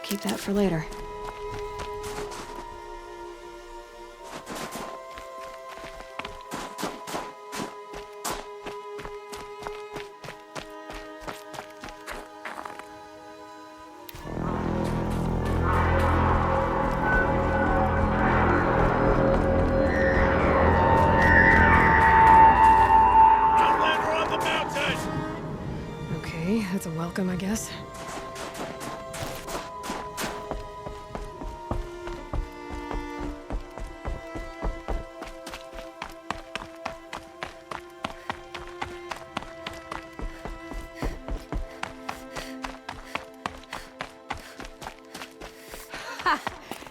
Keep that for later. Outlander on the mountain! Okay, that's a welcome, I guess.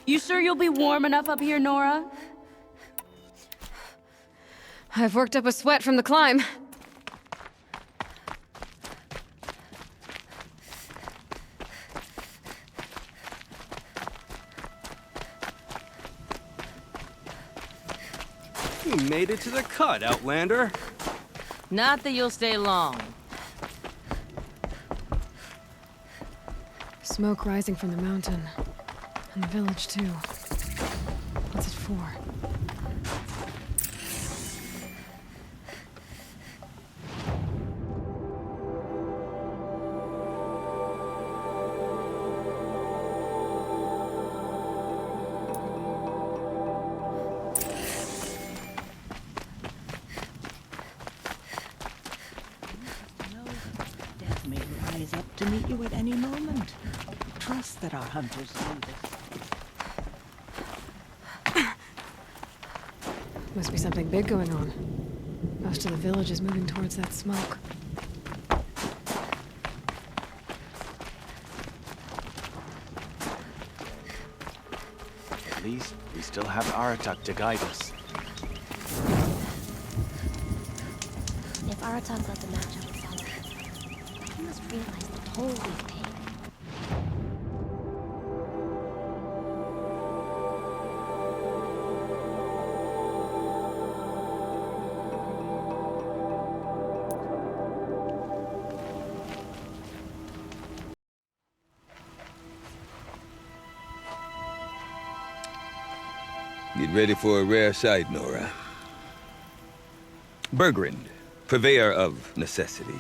You sure you'll be warm enough up here, Nora? I've worked up a sweat from the climb. You made it to the cut, Outlander. Not that you'll stay long. Smoke rising from the mountain. And the village, too. What's it for? Death may rise up to meet you at any moment. Trust that our hunters do this. Must be something big going on. Most of the village is moving towards that smoke. At least we still have Aratak to guide us. If Aratak let the matchup follow, he must realize the toll we've paid. Get ready for a rare sight, Nora. Bergrand, purveyor of necessities.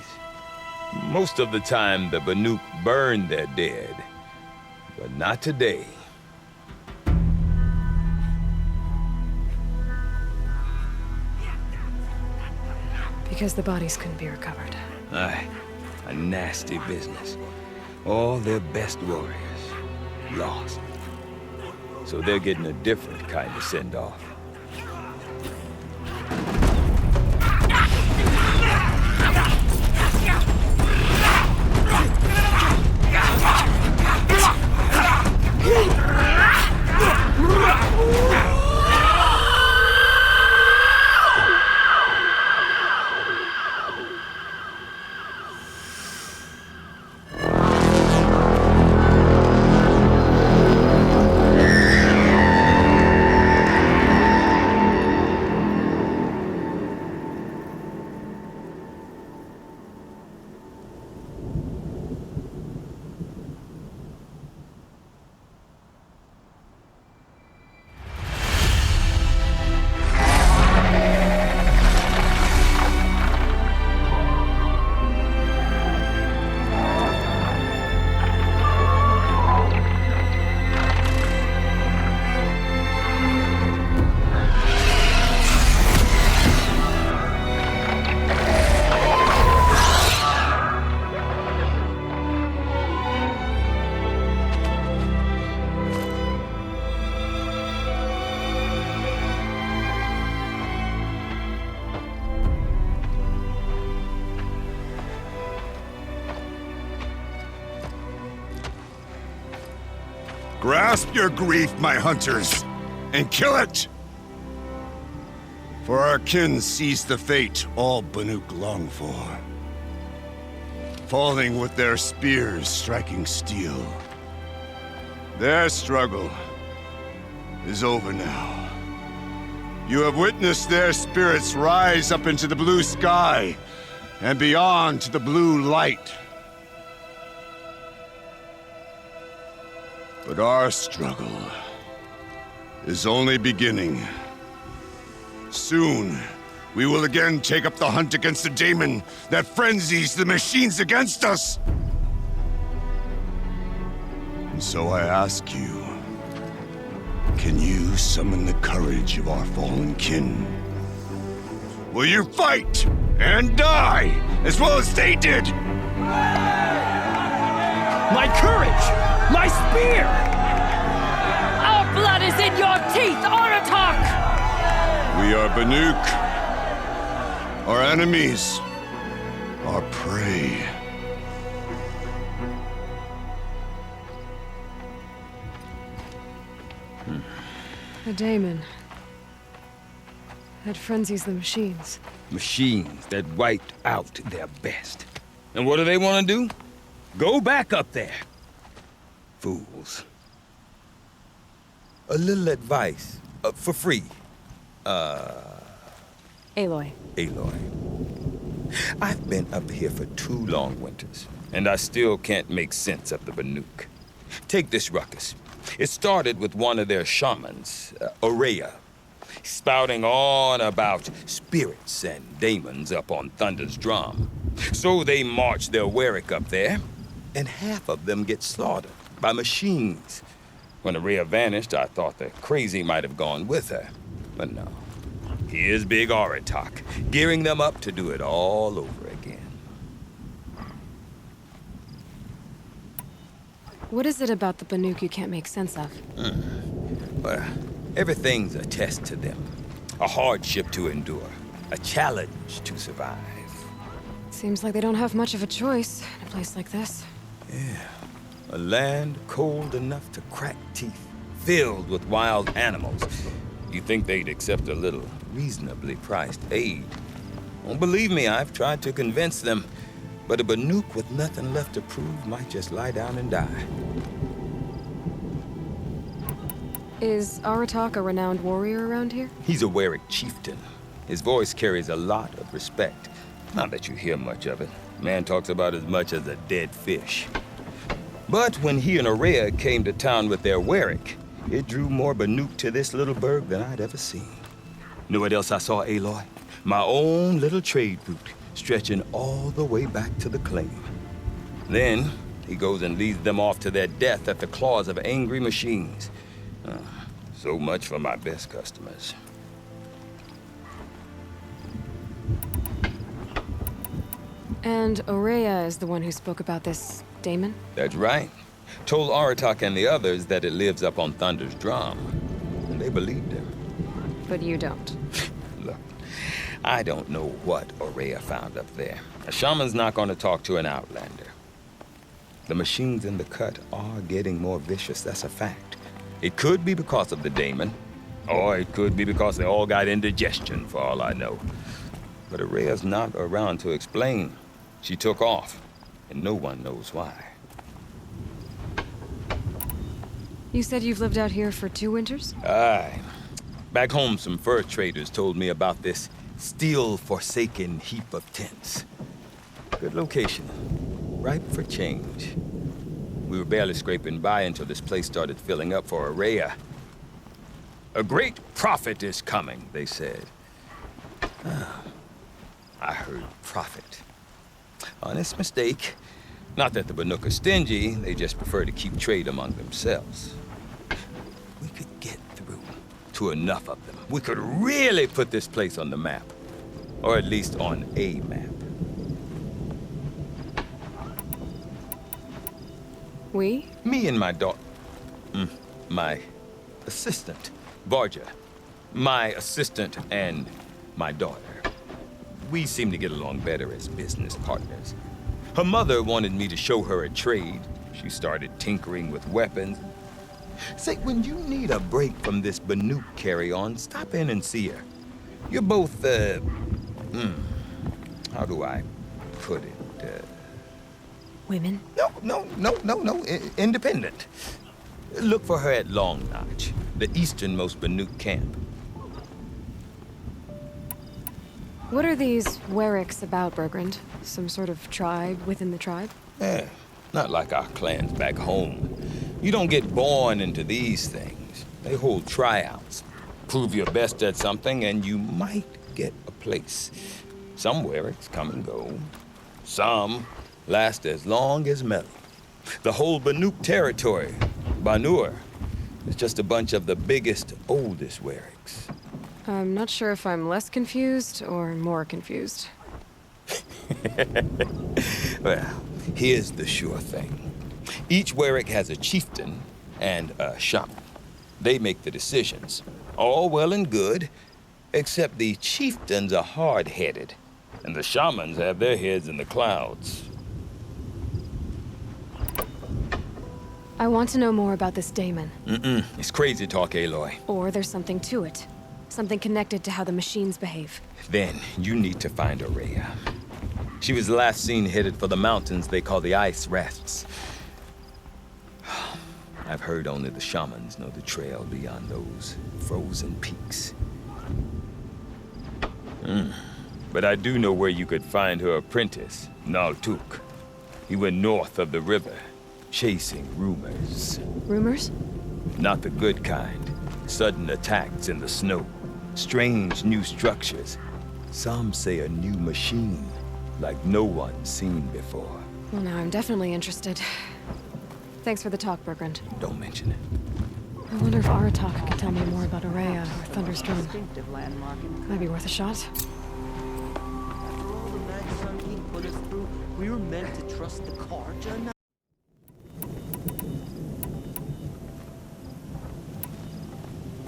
Most of the time, the Banuk burn their dead, but not today. Because the bodies couldn't be recovered. Aye, a nasty business. All their best warriors lost. So they're getting a different kind of send-off. Grasp your grief, my hunters, and kill it! For our kin sees the fate all Banuk long for. Falling with their spears striking steel. Their struggle is over now. You have witnessed their spirits rise up into the blue sky and beyond to the blue light. But our struggle is only beginning. Soon, we will again take up the hunt against the daemon that frenzies the machines against us. And so I ask you, can you summon the courage of our fallen kin? Will you fight and die as well as they did? My courage! My spear! Our blood is in your teeth, Aratak! We are Banuk. Our enemies. Our prey. The daemon. That frenzies the machines. Machines that wiped out their best. And what do they want to do? Go back up there. Fools. A little advice, for free. Aloy. Aloy. I've been up here for 2 long winters, and I still can't make sense of the Banuk. Take this ruckus. It started with one of their shamans, Ourea, spouting on about spirits and daemons up on Thunder's drum. So they march their Werik up there, and half of them get slaughtered by machines. When Ourea vanished, I thought the crazy might have gone with her, but no. Here's Big Aratak, gearing them up to do it all over again. What is it about the Banuk you can't make sense of? Well, everything's a test to them. A hardship to endure. A challenge to survive. Seems like they don't have much of a choice in a place like this. Yeah. A land cold enough to crack teeth, filled with wild animals. You think they'd accept a little reasonably priced aid? Don't believe me, I've tried to convince them. But a Banuk with nothing left to prove might just lie down and die. Is Aratak a renowned warrior around here? He's a Werik chieftain. His voice carries a lot of respect. Not that you hear much of it. Man talks about as much as a dead fish. But when he and Ourea came to town with their Werik, it drew more Banuk to this little burg than I'd ever seen. Know what else I saw, Aloy? My own little trade route, stretching all the way back to the claim. Then, he goes and leads them off to their death at the claws of angry machines. So much for my best customers. And Ourea is the one who spoke about this daemon? That's right. Told Aratak and the others that it lives up on Thunder's drum. And they believed him. But you don't. Look, I don't know what Ourea found up there. A shaman's not going to talk to an outlander. The machines in the cut are getting more vicious, that's a fact. It could be because of the daemon, or it could be because they all got indigestion, for all I know. But Ourea's not around to explain. She took off, and no one knows why. You said you've lived out here for 2 winters? Aye. Back home, some fur traders told me about this still-forsaken heap of tents. Good location. Ripe for change. We were barely scraping by until this place started filling up for Ourea. A great prophet is coming, they said. I heard prophet. Honest mistake. Not that the Banuk are stingy, they just prefer to keep trade among themselves. We could get through to enough of them. We could really put this place on the map. Or at least on a map. We? Me and my daughter. My assistant, Varja. My assistant and my daughter. We seem to get along better as business partners. Her mother wanted me to show her a trade. She started tinkering with weapons. Say, when you need a break from this Banuk carry-on, stop in and see her. You're both, how do I put it? Women? No, independent. Look for her at Long Notch, the easternmost Banuk camp. What are these Weriks about, Bergrand? Some sort of tribe within the tribe? Not like our clans back home. You don't get born into these things. They hold tryouts. Prove your best at something, and you might get a place. Some Werrics come and go. Some last as long as metal. The whole Banuk territory, Banur, is just a bunch of the biggest, oldest Werrics. I'm not sure if I'm less confused or more confused. Well, here's the sure thing. Each Werric has a chieftain and a shaman. They make the decisions. All well and good, except the chieftains are hard-headed, and the shamans have their heads in the clouds. I want to know more about this daemon. It's crazy talk, Aloy. Or there's something to it. Something connected to how the machines behave. Then you need to find Ourea. She was last seen headed for the mountains they call the Ice Rests. I've heard only the shamans know the trail beyond those frozen peaks. But I do know where you could find her apprentice, Naltuk. He went north of the river, chasing rumors. Rumors? Not the good kind. Sudden attacks in the snow. Strange new structures. Some say a new machine, like no one's seen before. Well, now I'm definitely interested. Thanks for the talk, Bergrand. Don't mention it. I wonder if Aratak can tell me more about Ourea or Thunderstone. Distinctive landmarking. Might be worth a shot. After all the mad Sun King put us through, we were meant to trust the Carja.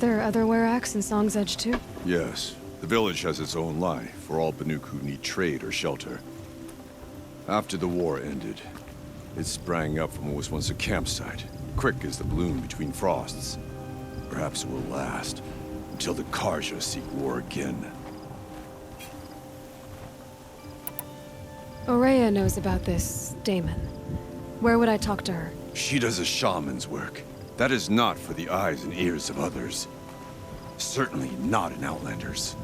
There are other Weraks in Song's Edge too? Yes. The village has its own life for all Banuk who need trade or shelter. After the war ended, it sprang up from what was once a campsite, quick as the bloom between frosts. Perhaps it will last until the Carja seek war again. Ourea knows about this daemon. Where would I talk to her? She does a shaman's work. That is not for the eyes and ears of others. Certainly not in Outlanders.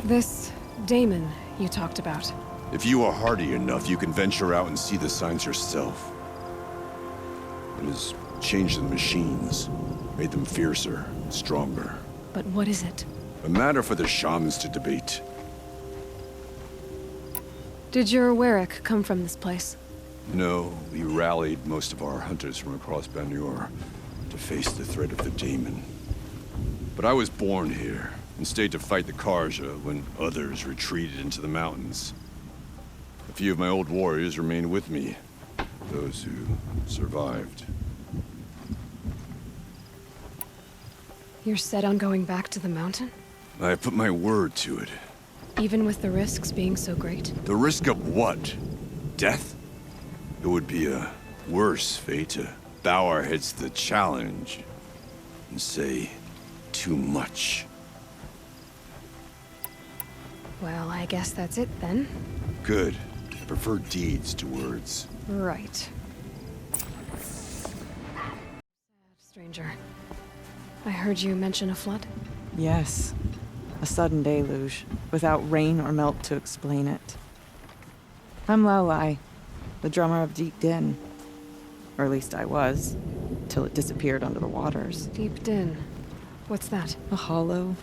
This daemon you talked about. If you are hardy enough, you can venture out and see the signs yourself. It has changed the machines, made them fiercer, stronger. But what is it? A matter for the shamans to debate. Did your Werric come from this place? No, we rallied most of our hunters from across Banur to face the threat of the daemon. But I was born here and stayed to fight the Carja when others retreated into the mountains. A few of my old warriors remained with me, those who survived. You're set on going back to the mountain? I have put my word to it. Even with the risks being so great? The risk of what? Death? It would be a worse fate to bow our heads to the challenge and say too much. Well, I guess that's it then. Good. I prefer deeds to words. Right. Stranger. I heard you mention a flood? Yes. A sudden deluge, without rain or melt to explain it. I'm Laolai, the drummer of Deep Din. Or at least I was, till it disappeared under the waters. Deep Din. What's that? A hollow,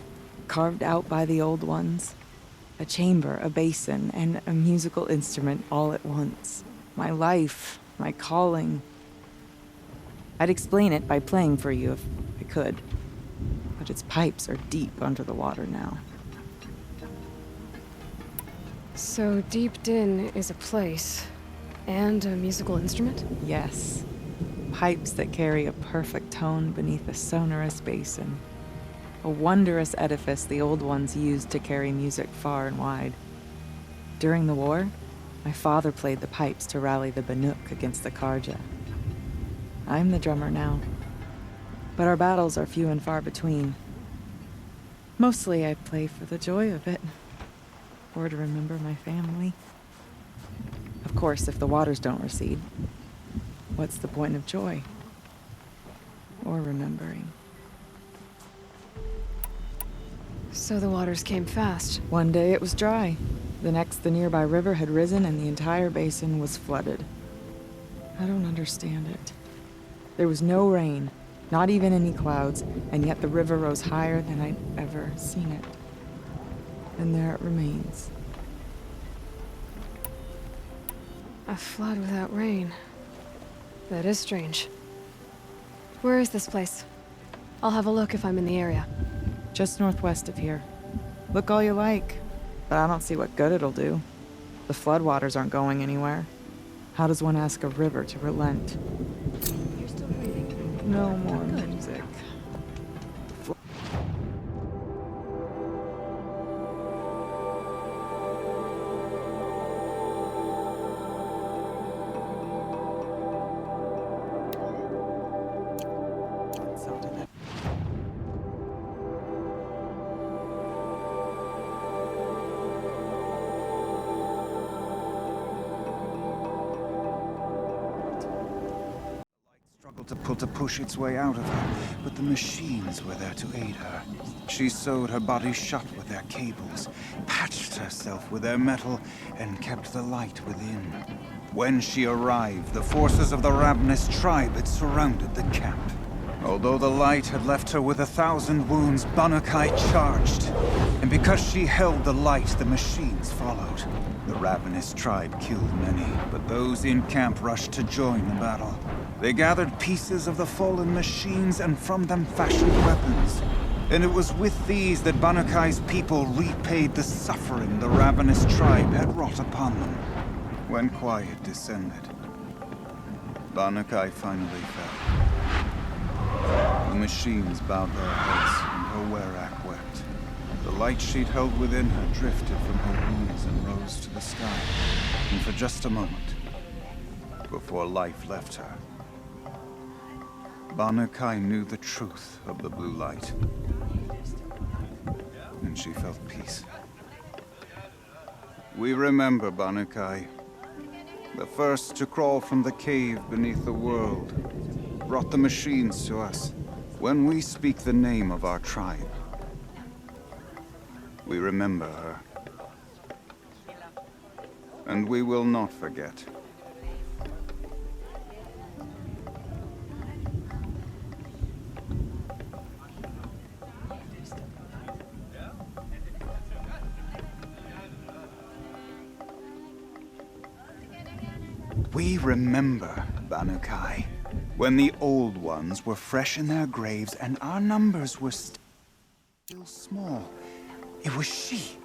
carved out by the old ones. A chamber, a basin, and a musical instrument all at once. My life, my calling. I'd explain it by playing for you if I could. But its pipes are deep under the water now. So Deep Din is a place, and a musical instrument? Yes. Pipes that carry a perfect tone beneath a sonorous basin. A wondrous edifice the old ones used to carry music far and wide. During the war, my father played the pipes to rally the Banuk against the Carja. I'm the drummer now. But our battles are few and far between. Mostly I play for the joy of it. Or to remember my family. Of course, if the waters don't recede, what's the point of joy? Or remembering? So the waters came fast. One day it was dry. The next, the nearby river had risen and the entire basin was flooded. I don't understand it. There was no rain, not even any clouds, and yet the river rose higher than I'd ever seen it. And there it remains. A flood without rain. That is strange. Where is this place? I'll have a look if I'm in the area. Just northwest of here. Look all you like, but I don't see what good it'll do. The floodwaters aren't going anywhere. How does one ask a river to relent? You're still breathing. No more music. Struggled to push its way out of her, but the machines were there to aid her. She sewed her body shut with their cables, patched herself with their metal, and kept the light within. When she arrived, the forces of the ravenous tribe had surrounded the camp. Although the light had left her with 1,000 wounds, Bannukai charged. And because she held the light, the machines followed. The ravenous tribe killed many, but those in camp rushed to join the battle. They gathered pieces of the fallen machines and from them fashioned weapons. And it was with these that Bannukai's people repaid the suffering the ravenous tribe had wrought upon them. When quiet descended, Bannukai finally fell. The machines bowed their heads, and her Werak wept. The light she'd held within her drifted from her wounds and rose to the sky. And for just a moment, before life left her, Bannukai knew the truth of the blue light. And she felt peace. We remember Bannukai, the first to crawl from the cave beneath the world, brought the machines to us. When we speak the name of our tribe, we remember her. And we will not forget. We remember, Bannukai, when the old ones were fresh in their graves and our numbers were still small. It was she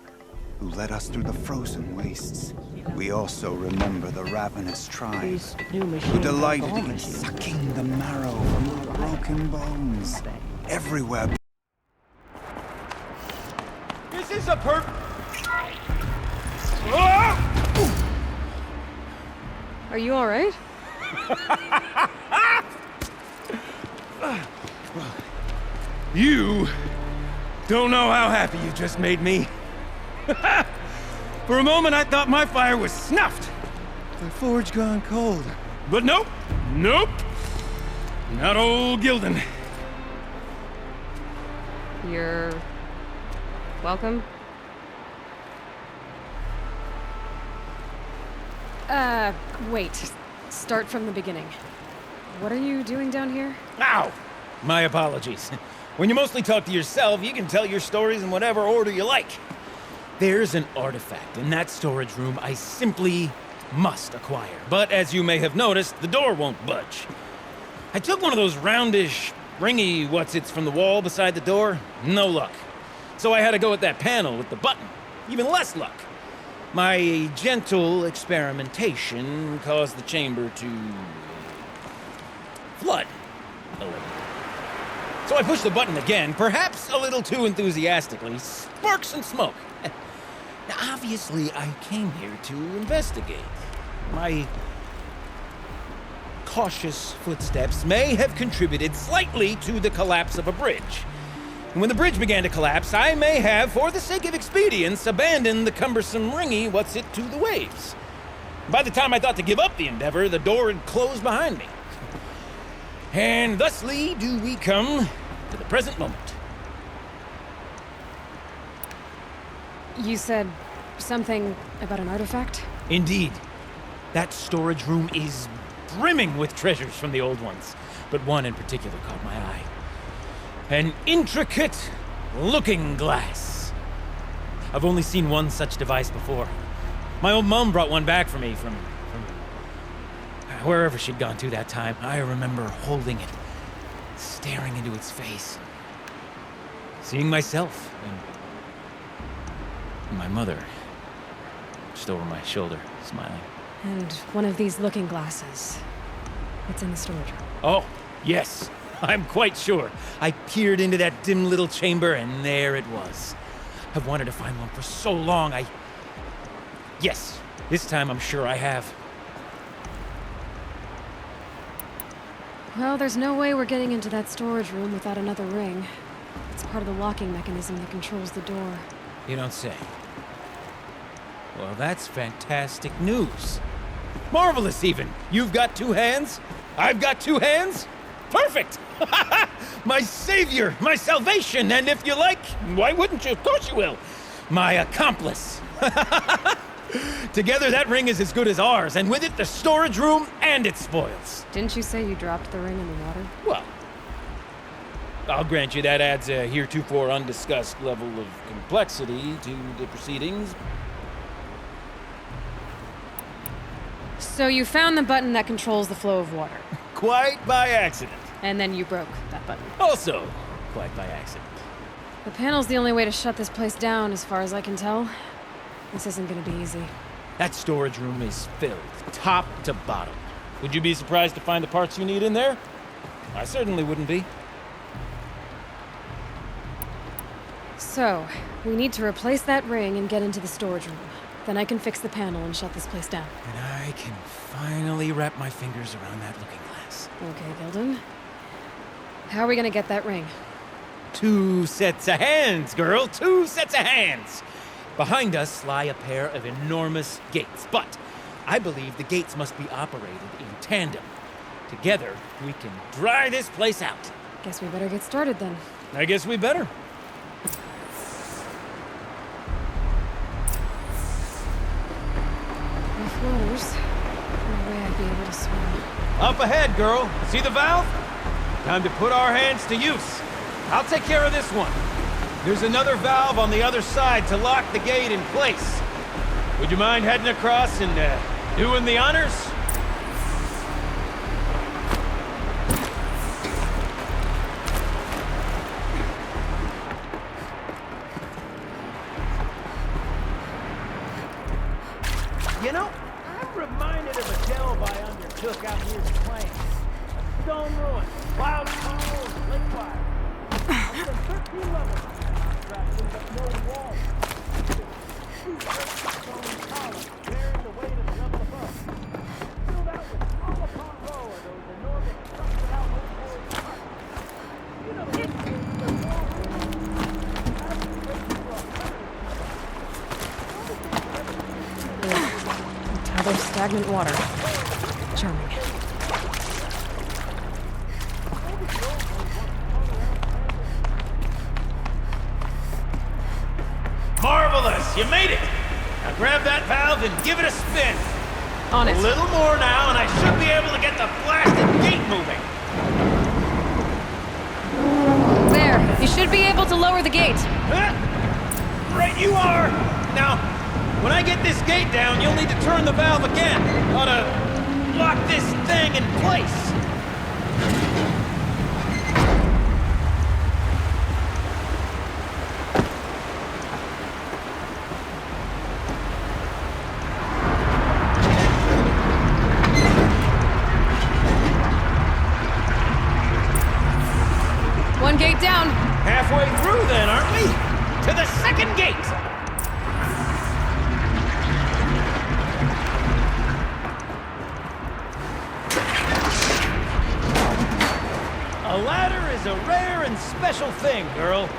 who led us through the frozen wastes. We also remember the ravenous tribe, who delighted in sucking the marrow from our broken bones. Everywhere. This is a Are you alright? You don't know how happy you just made me. For a moment, I thought my fire was snuffed. The forge gone cold. But nope, nope. Not old Gildan. You're... welcome? Wait. Start from the beginning. What are you doing down here? Ow! My apologies. When you mostly talk to yourself, you can tell your stories in whatever order you like. There's an artifact in that storage room I simply must acquire. But as you may have noticed, the door won't budge. I took one of those roundish, ringy what's-its from the wall beside the door. No luck. So I had to go with that panel with the button. Even less luck. My gentle experimentation caused the chamber to flood a little. So I pushed the button again, perhaps a little too enthusiastically. Sparks and smoke. Now, obviously, I came here to investigate. My cautious footsteps may have contributed slightly to the collapse of a bridge. And when the bridge began to collapse, I may have, for the sake of expedience, abandoned the cumbersome ringy what's-it to the waves. By the time I thought to give up the endeavor, the door had closed behind me. And thusly do we come to the present moment. You said something about an artifact? Indeed. That storage room is brimming with treasures from the old ones, but one in particular caught my eye. An intricate looking glass. I've only seen one such device before. My old mom brought one back for me from wherever she'd gone to that time. I remember holding it, staring into its face, seeing myself and my mother just over my shoulder, smiling. And one of these looking glasses. It's in the storage room. Oh, yes. I'm quite sure. I peered into that dim little chamber, and there it was. I've wanted to find one for so long. Yes, this time I'm sure I have. Well, there's no way we're getting into that storage room without another ring. It's part of the locking mechanism that controls the door. You don't say. Well, that's fantastic news. Marvelous, even. You've got two hands. I've got two hands. Perfect! My savior, my salvation, and if you like, why wouldn't you? Of course you will. My accomplice. Together, that ring is as good as ours, and with it, the storage room and its spoils. Didn't you say you dropped the ring in the water? Well, I'll grant you that adds a heretofore undiscussed level of complexity to the proceedings. So you found the button that controls the flow of water. Quite by accident. And then you broke that button. Also, quite by accident. The panel's the only way to shut this place down, as far as I can tell. This isn't gonna be easy. That storage room is filled, top to bottom. Would you be surprised to find the parts you need in there? I certainly wouldn't be. So, we need to replace that ring and get into the storage room. Then I can fix the panel and shut this place down. And I can finally wrap my fingers around that looking glass. Okay, Gilden. How are we gonna get that ring? 2 sets of hands, girl! 2 sets of hands! Behind us lie a pair of enormous gates, but I believe the gates must be operated in tandem. Together, we can dry this place out. Guess we better get started then. I guess we better. Rough waters. No way I'd be able to swim. Up ahead, girl. See the valve? Time to put our hands to use. I'll take care of this one. There's another valve on the other side to lock the gate in place. Would you mind heading across and doing the honors? You know, I'm reminded of a delve I undertook out near the plains. A stone ruin, wild falls, lake fire. I've done 13 levels. But no walls. Two great stone columns bearing the weight of the level above. Filled out with row upon row of those enormous structured out old parts. You know, the Now there's stagnant water. Charming. Marvelous! You made it! Now grab that valve and give it a spin. On it. A little more now, and I should be able to get the blasted gate moving. There. You should be able to lower the gate. Right you are! Now, when I get this gate down, you'll need to turn the valve again. Ought to lock this thing in place. One gate down. Halfway through then, aren't we? To the second gate! A ladder is a rare and special thing, girl.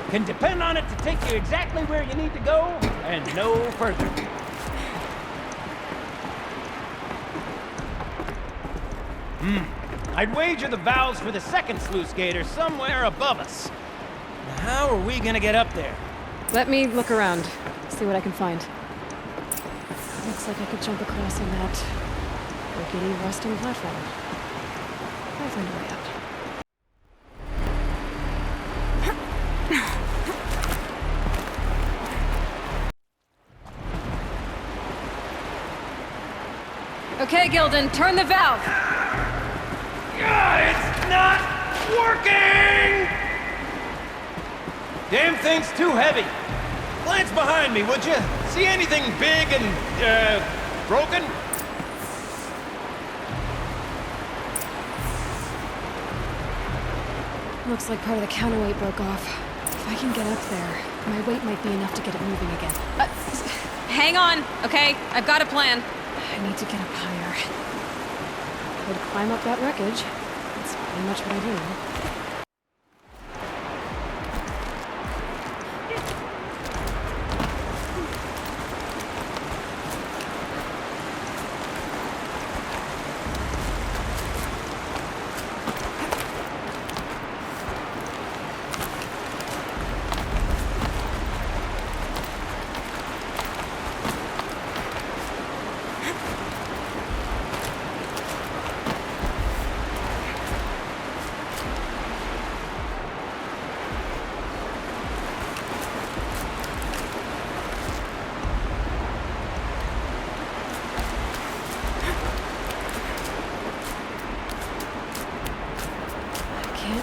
Can depend on it to take you exactly where you need to go, and no further. I'd wager the valves for the second sluice gate are somewhere above us. Now, how are we gonna get up there? Let me look around. See what I can find. Looks like I could jump across on that. rickety rusting platform. I'll find a way out. Okay, Gildan, turn the valve! It's not working! Damn thing's too heavy. Glance behind me, would you? See anything big and, broken? Looks like part of the counterweight broke off. If I can get up there, my weight might be enough to get it moving again. Hang on, okay? I've got a plan. I need to get up higher. Could climb up that wreckage. That's pretty much what I do.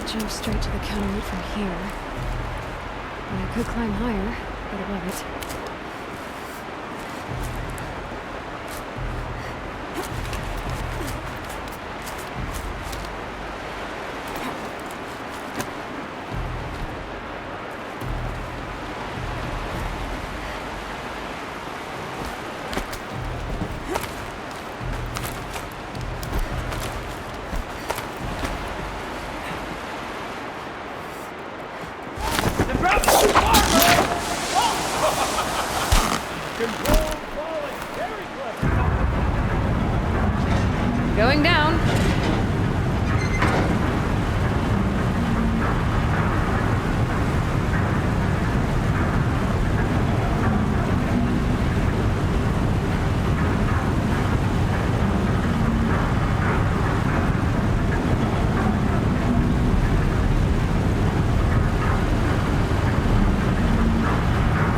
Jump straight to the counterweight from here. And I could climb higher, get above it. Going down.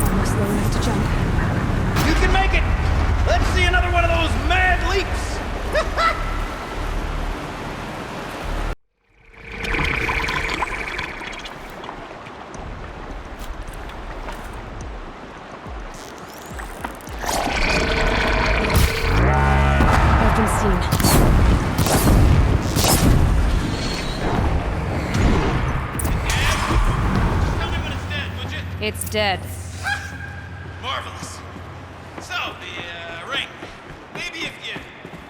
Almost low enough to jump. You can make it! Let's see another one of those mad leaps! I've been seen. Tell me when it's dead, would you? It's dead. Marvelous. So, the, ring. Maybe if you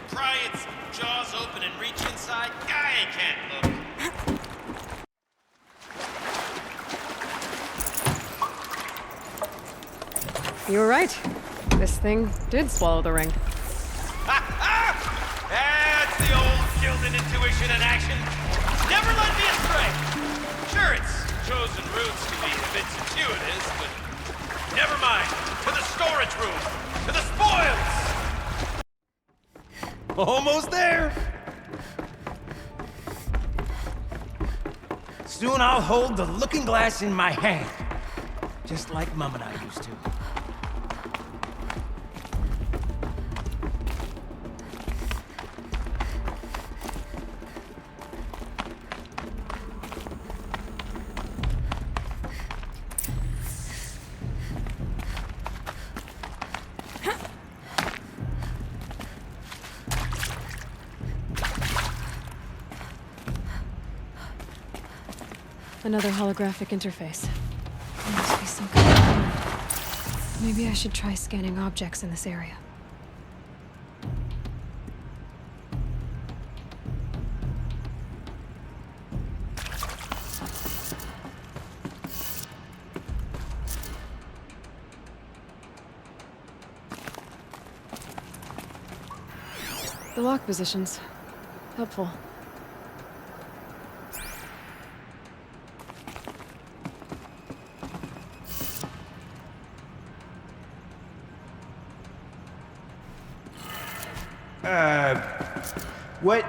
pry its jaws open and reach inside, I can't look. You were right. This thing did swallow the ring. That's the old Gildan intuition in action. Never led me astray. Sure, its chosen routes can be a bit circuitous, but never mind. To the storage room. To the spoils. Almost there. Soon I'll hold the looking glass in my hand. Just like Mum and I used to. Another holographic interface. There must be some kind of code. Maybe I should try scanning objects in this area. The lock positions. Helpful. What,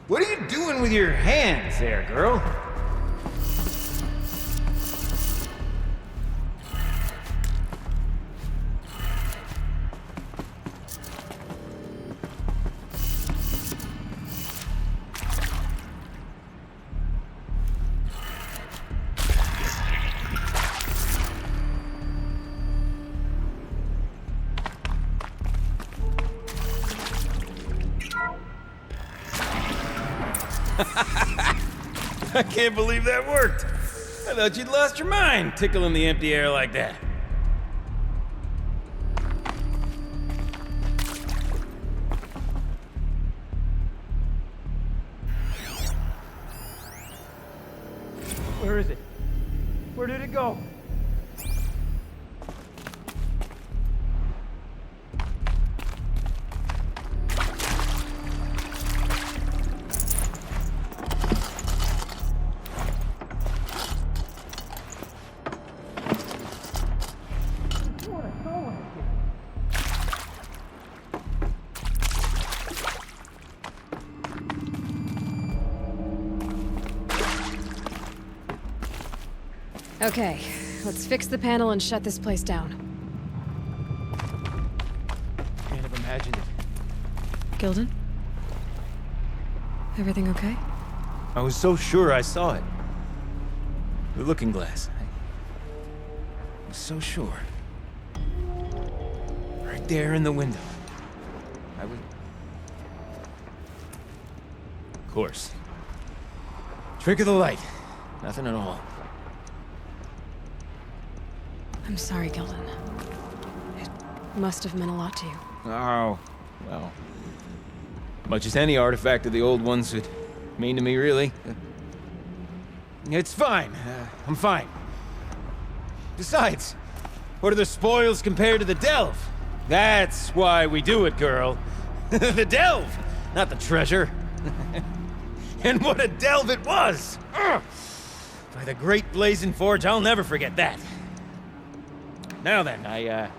what are you doing with your hands there, girl? I can't believe that worked. I thought you'd lost your mind, tickling the empty air like that. Where is it? Where did it go? Okay, let's fix the panel and shut this place down. Can't have imagined it. Gilden? Everything okay? I was so sure I saw it. The looking glass. I was so sure. Right there in the window. I was... Of course. Trick of the light. Nothing at all. I'm sorry, Gilden. It must have meant a lot to you. Oh, well. Much as any artifact of the old ones would mean to me, really. It's fine. I'm fine. Besides, what are the spoils compared to the delve? That's why we do it, girl. The delve, not the treasure. And what a delve it was! Ugh. By the Great Blazing Forge, I'll never forget that. Now then, I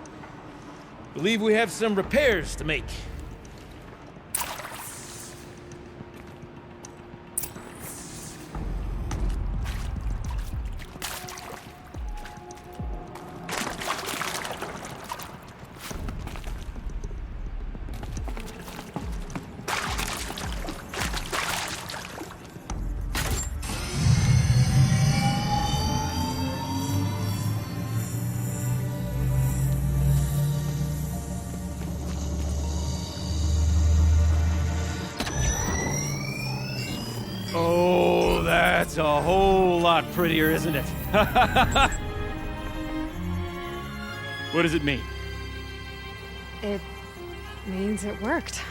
believe we have some repairs to make. Oh, that's a whole lot prettier, isn't it? What does it mean? It means it worked.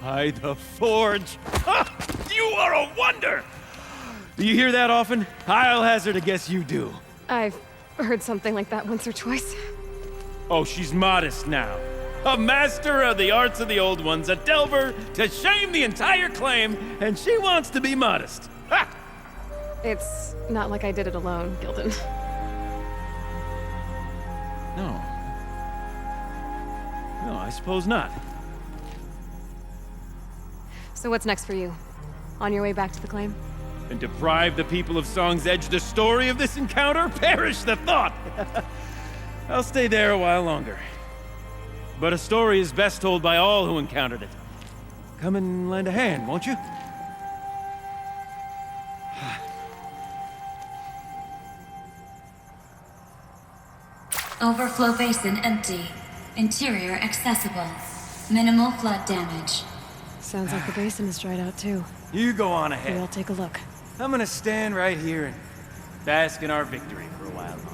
By the Forge! Ha! You are a wonder! Do you hear that often? I'll hazard a guess you do. I've heard something like that once or twice. Oh, she's modest now. A master of the arts of the old ones, a delver to shame the entire claim, and she wants to be modest. Ha! It's not like I did it alone, Gilden. No. No, I suppose not. So what's next for you? On your way back to the claim? And deprive the people of Song's Edge the story of this encounter? Perish the thought! I'll stay there a while longer. But a story is best told by all who encountered it. Come and lend a hand, won't you? Overflow basin empty. Interior accessible. Minimal flood damage. Sounds like the basin is dried out too. You go on ahead. Maybe I'll take a look. I'm gonna stand right here and bask in our victory for a while longer.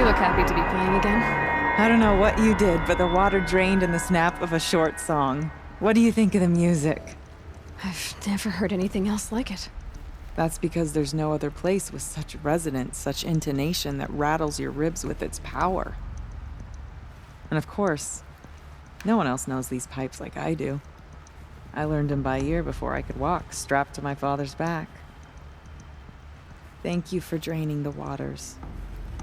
look happy to be playing again. I don't know what you did, but the water drained in the snap of a short song. What do you think of the music? I've never heard anything else like it. That's because there's no other place with such resonance, such intonation that rattles your ribs with its power. And of course, no one else knows these pipes like I do. I learned them by ear before I could walk, strapped to my father's back. Thank you for draining the waters,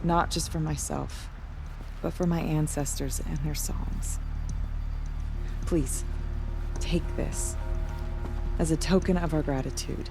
not just for myself, but for my ancestors and their songs. Please, take this as a token of our gratitude.